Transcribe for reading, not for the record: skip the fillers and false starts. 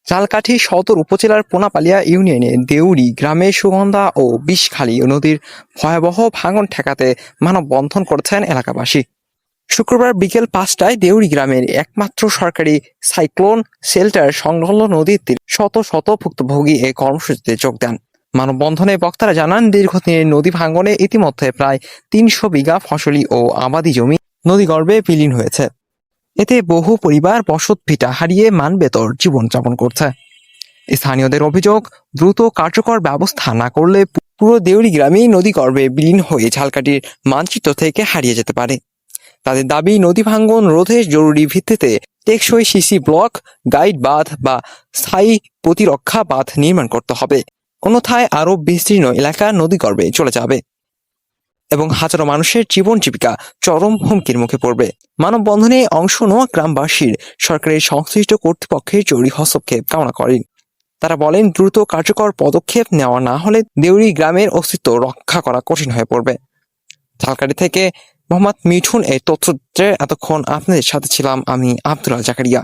ঝালকাঠি সদর উপজেলার পোনাপালিয়া ইউনিয়নে দেউড়ি গ্রামে সুগন্ধা ও বিষখালী নদীর ভয়াবহ ভাঙন ঠেকাতে মানববন্ধন করেছেন এলাকাবাসী। শুক্রবার বিকেল 5টায় দেউড়ি গ্রামের একমাত্র সরকারি সাইক্লোন শেল্টার সংলগ্ন নদীর তীরে শত শত ভুক্তভোগী এই কর্মসূচিতে যোগ দেন। মানববন্ধনে বক্তারা জানান, দীর্ঘদিনের নদী ভাঙনে ইতিমধ্যে প্রায় 300 বিঘা ফসলি ও আবাদি জমি নদীগর্ভে বিলীন হয়েছে। এতে বহু পরিবার বসত ভিটা হারিয়ে মানবেতর জীবনযাপন করছে। স্থানীয়দের অভিযোগ, দ্রুত কার্যকর ব্যবস্থা না করলে পুরো দেউড়ি গ্রামই নদীগর্ভে বিলীন হয়ে ঝালকাঠির মানচিত্র থেকে হারিয়ে যেতে পারে। তাদের দাবি, নদী ভাঙ্গন রোধে জরুরি ভিত্তিতে টেকসই সিসি ব্লক, গাইড বাঁধ বা স্থায়ী প্রতিরক্ষা বাঁধ নির্মাণ করতে হবে। অন্যথায় আরও বিস্তীর্ণ এলাকা নদীগর্ভে চলে যাবে এবং হাজারো মানুষের জীবন জীবিকা চরম হুমকির মুখে পড়বে। মানববন্ধনে অংশ নেওয়া গ্রামবাসীর সরকারের সংশ্লিষ্ট কর্তৃপক্ষের জরুরি হস্তক্ষেপ কামনা করেন। তারা বলেন, দ্রুত কার্যকর পদক্ষেপ নেওয়া না হলে দেউড়ি গ্রামের অস্তিত্ব রক্ষা করা কঠিন হয়ে পড়বে। ঝালকাঠি থেকে মোহাম্মদ মিঠুন এই তথ্যচিত্রে এতক্ষণ আপনাদের সাথে ছিলাম আমি আব্দুল জাকারিয়া।